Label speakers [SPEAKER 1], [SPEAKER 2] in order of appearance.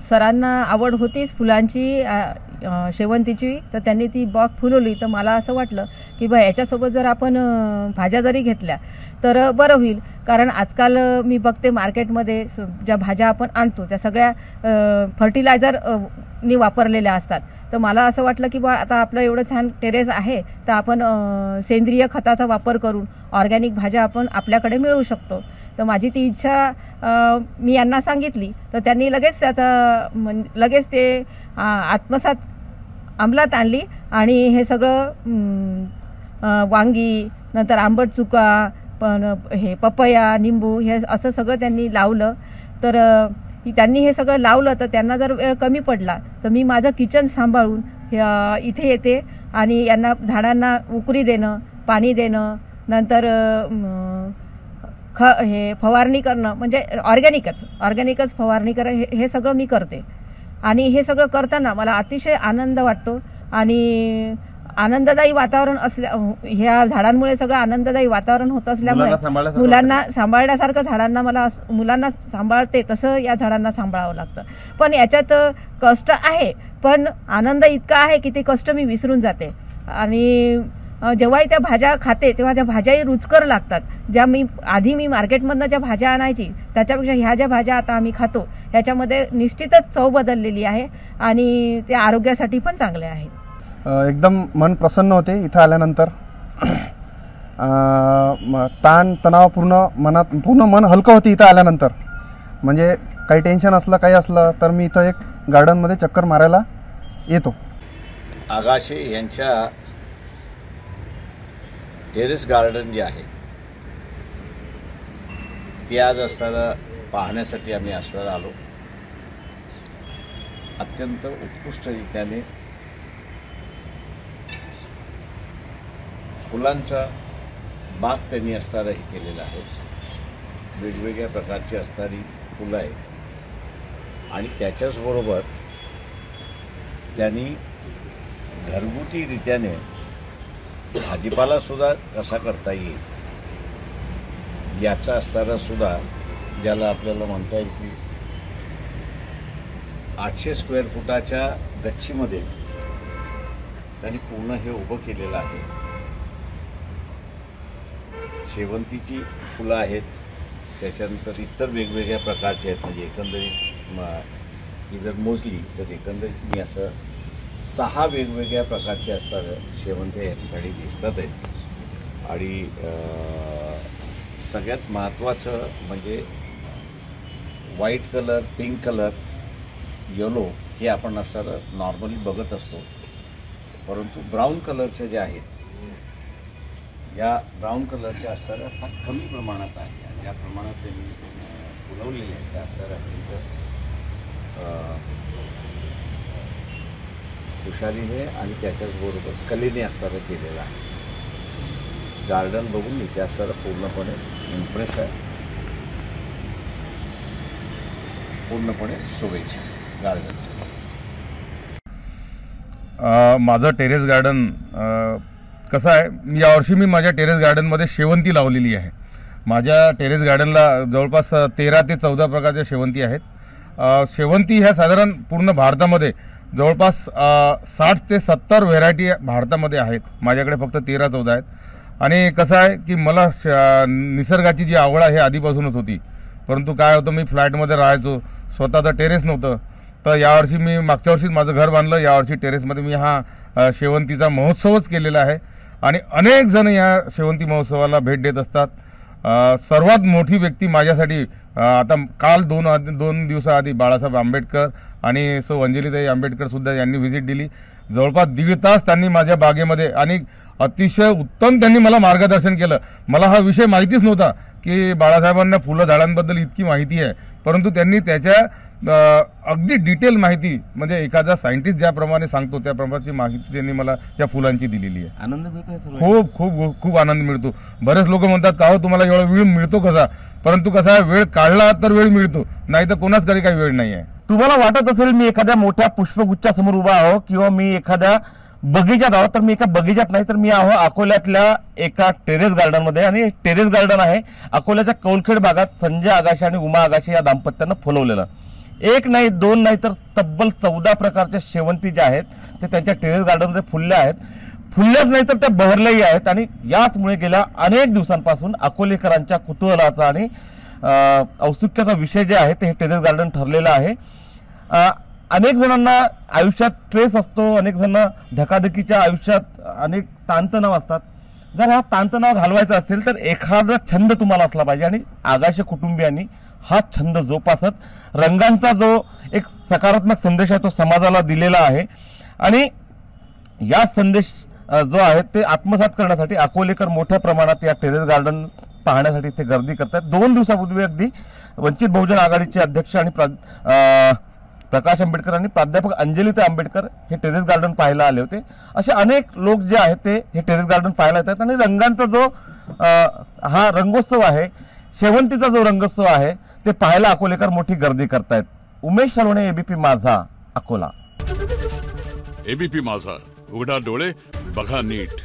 [SPEAKER 1] सरांना आवड होतीच फुलांची, शेवंतीची, तर त्यांनी ती बाग फुलवली. तर मला असं वाटलं की बा याच्यासोबत जर आपण भाज्या जरी घेतल्या तर बरं होईल. कारण आजकाल मी बघते मार्केटमध्ये ज्या भाज्या आपण आणतो त्या सगळ्या फर्टिलायझर नी वापरलेल्या असतात. तर मला असं वाटलं की बा आता आपलं एवढं छान टेरेस आहे तर आपण सेंद्रिय खताचा वापर करून ऑर्गॅनिक भाज्या आपण आपल्याकडे मिळवू शकतो. तर माझी ती इच्छा मी यांना सांगितली. तर त्यांनी लगेच लगेच ते आत्मसात अंमलात आणली आणि हे सगळं वांगी, नंतर आंबट चुका, पण हे पपया, निंबू, हे असं सगळं त्यांनी लावलं. तर त्यांनी हे सगळं लावलं तर त्यांना जर वेळ कमी पडला तर मी माझं किचन सांभाळून इथे येते आणि यांना झाडांना उकरी देणं, पाणी देणं, नंतर हे फवारणी करणं, म्हणजे ऑर्गॅनिकच फवारणी करणं, हे सगळं मी करते. आणि हे सगळं करताना मला अतिशय आनंद वाटतो आणि आनंददायी वातावरण ह्या झाडांमुळे सगळं आनंददायी वातावरण होत असल्यामुळे मुलांना सांभाळण्यासारखं मुलांना सांभाळते तसं या झाडांना सांभाळावं लागतं. पण याच्यात कष्ट आहे, पण आनंद इतका आहे की ते कष्ट मी विसरून जाते. आणि जेव्हाही त्या भाज्या खाते तेव्हा त्या भाज्याही रुचकर लागतात. ज्या आधी मी मार्केटमधनं ज्या भाज्या आणायची त्याच्यापेक्षा ह्या ज्या भाज्या आता आम्ही खातो ह्याच्यामध्ये निश्चितच चव बदललेली आहे आणि ते आरोग्यासाठी पण चांगले आहेत.
[SPEAKER 2] एकदम मन प्रसन्न होते इथं आल्यानंतर. ताण तणाव पूर्ण मन हलकं होते इथं आल्यानंतर. म्हणजे काही टेन्शन असलं काही असलं तर मी इथं एक गार्डनमध्ये चक्कर मारायला येतो.
[SPEAKER 3] आगाशे यांच्या टेरेस गार्डन जे आहे ते आज असताना पाहण्यासाठी आम्ही असताना आलो. अत्यंत उत्कृष्टरित्याने फुलांचा बाग त्यांनी असताना हे केलेला आहे. वेगवेगळ्या प्रकारची असणारी फुलं आहेत आणि त्याच्याचबरोबर त्यांनी घरगुतीरित्याने भाजीपाला सुद्धा कसा करता येईल याचा असताना सुद्धा, ज्याला आपल्याला म्हणता येईल की 800 स्क्वेअर फुटाच्या गच्चीमध्ये त्यांनी पूर्ण हे उभं केलेलं आहे. शेवंतीची फुलं आहेत, त्याच्यानंतर इतर वेगवेगळ्या प्रकारचे आहेत. म्हणजे एकंदरीत ही जर मोजली तर एकंदरीत मी असं 6 वेगवेगळ्या प्रकारचे असतात शेवंती या ठिकाणी दिसतात आहेत. आणि सगळ्यात महत्त्वाचं म्हणजे white colour, pink colour, yellow हे आपण असताना नॉर्मली बघत असतो. परंतु ब्राऊन कलरचे जे आहेत, या ब्राऊन कलरच्या असताना फार कमी प्रमाणात आहे. ज्या प्रमाणात त्यांनी फुलवलेले आहेत त्या असताना हुशारीने आणि त्याच्याचबरोबर कलेने असताना केलेलं आहे. गार्डन बघून मी त्या असताना पूर्णपणे इम्प्रेस आहे. पूर्णपणे शुभेच्छा गार्डनचं.
[SPEAKER 4] माझं टेरेस गार्डन कसं आहे, यावर्षी मी माझ्या टेरेस गार्डनमध्ये शेवंती लावलेली आहे. माझ्या टेरेस गार्डनला जवळपास 13 ते 14 प्रकारच्या शेवंती आहेत. शेवंती ह्या साधारण पूर्ण भारतामध्ये जवळपास 60 ते 70 व्हेरायटी भारतामध्ये आहेत. माझ्याकडे फक्त 13-14 आहेत. आणि कसं आहे की मला निसर्गाची जी आवड आहे आधीपासूनच होती. परंतु काय होतं, मी फ्लॅटमध्ये राहायचो, स्वतःचं टेरेस नव्हतं. तर यावर्षी मी मागच्या वर्षीच माझं घर बांधलं. यावर्षी टेरेसमध्ये मी हा शेवंतीचा महोत्सवच केलेला आहे आणि अनेक जण या शेवंती महोत्सवाला भेट देत असतात. सर्वात मोठी व्यक्ती माझ्यासाठी आता काल 2 दिवसाआधी बाळासाहेब आंबेडकर आणि सौ अंजलीताई आंबेडकर सुद्धा यांनी व्हिजिट दिली. जवळपास 1.5 तास त्यांनी माझ्या बागेमध्ये आणि अतिशय उत्तम त्यांनी मला मार्गदर्शन केलं. मला हा विषय माहितीच नव्हता की बाळासाहेबांना फुलं झाडांबद्दल इतकी माहिती आहे. परंतु त्यांनी त्याच्या अगदी डिटेल माहिती म्हणजे एखादा सायंटिस्ट ज्याप्रमाणे सांगतो त्याप्रमाणे माहिती त्यांनी मला या फुलांची दिलेली आहे.
[SPEAKER 5] आनंद मिळतोय सर्व.
[SPEAKER 4] खूप खूप खूप आनंद मिळतो. बरेच लोक म्हणतात का हो तुम्हाला एवढा वेळ मिळतो कसा, परंतु कसा आहे वेळ काढला तर वेळ मिळतो, नाही तर कोणाचकडे काही वेळ नाही आहे.
[SPEAKER 5] तुम्हाला वाटत असेल मी एखाद्या मोठ्या पुष्पगुच्छासमोर उभा आहो किंवा मी एखाद्या बगीचात आहो, तर मी एका बगीचात नाही, तर मी आहो अकोल्यातल्या एका टेरेस गार्डन मध्ये. आणि टेरेस गार्डन आहे अकोल्याच्या कौलखेड भागात संजय आगाशे आणि उमा आगाशे या दाम्पत्यानं फुलवलेलं. एक नाही दोन नाही तर तब्बल 14 प्रकारच्या शेवंती ज्या आहेत ते त्यांच्या टेरेस गार्डनमध्ये फुलल्या आहेत. फुलल्याच नाही तर त्या बहरल्याही आहेत. आणि याचमुळे गेल्या अनेक दिवसांपासून अकोलेकरांच्या कुतूहलाचा आणि औत्सुक्याचा विषय जे आहे ते हे टेरेस गार्डन ठरलेलं आहे. अनेक जणांना आयुष्यात स्ट्रेस असतो, अनेक जण धकाधकीच्या आयुष्यात अनेक ताणतणाव असतात. जर हा ताणतणाव घालवायचा असेल तर एखादा छंद तुम्हाला असला पाहिजे. आणि आगाशे कुटुंबियांनी हा छंद जोपासत रंगांचा जो एक सकारात्मक संदेश आहे तो समाजाला दिलेला आहे. आणि या संदेश जो आहे ते आत्मसात करण्यासाठी अकोलेकर मोठ्या प्रमाणात या टेरेस गार्डन पाहण्यासाठी इथे गर्दी करतात. 2 दिवसापूर्वी अगदी वंचित बहुजन आघाडीचे अध्यक्ष आणि प्रकाश आंबेडकर आणि प्राध्यापक अंजलीताई आंबेडकर हे टेरेस गार्डन पाहायला आले होते. असे अनेक लोक जे आहेत ते हे टेरेस गार्डन पाहायला येतात. आणि रंगांचा जो हा रंगोत्सव आहे, शेवंतीचा जो रंगोत्सव आहे ते पाहायला अकोलेकर मोठी गर्दी करतायत. उमेश सलोणे, एबीपी माझा, अकोला.
[SPEAKER 6] एबीपी माझा, उघडा डोळे बघा नीट.